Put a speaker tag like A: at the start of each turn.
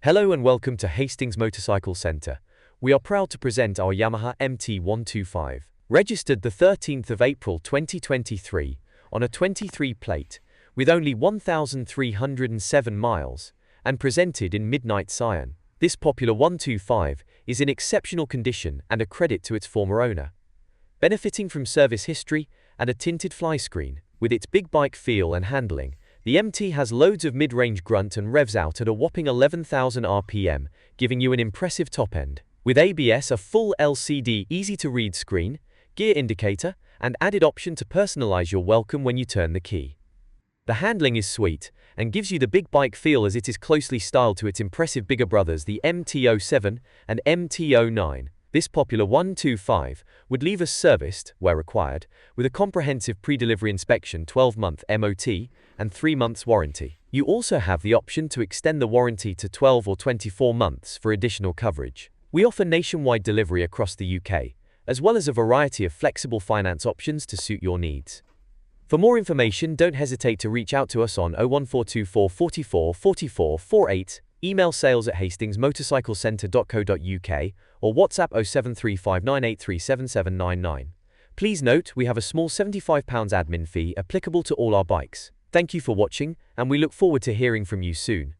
A: Hello and welcome to Hastings Motorcycle Centre. We are proud to present our Yamaha MT125, registered the 13th of April 2023 on a 23 plate with only 1,307 miles and presented in Midnight Cyan. This popular 125 is in exceptional condition and a credit to its former owner. Benefiting from service history and a tinted fly screen, with its big bike feel and handling, the MT has loads of mid-range grunt and revs out at a whopping 11,000 RPM, giving you an impressive top end. With ABS, a full LCD easy-to-read screen, gear indicator, and added option to personalize your welcome when you turn the key. The handling is sweet, and gives you the big bike feel as it is closely styled to its impressive bigger brothers the MT07 and MT09. This popular 125 would leave us serviced, where required, with a comprehensive pre-delivery inspection 12-month MOT and 3 months warranty. You also have the option to extend the warranty to 12 or 24 months for additional coverage. We offer nationwide delivery across the UK, as well as a variety of flexible finance options to suit your needs. For more information, don't hesitate to reach out to us on 01424 44 44 48, email sales@hastingsmotorcyclecentre.co.uk, or WhatsApp 07359837799. Please note, we have a small £75 admin fee applicable to all our bikes. Thank you for watching, and we look forward to hearing from you soon.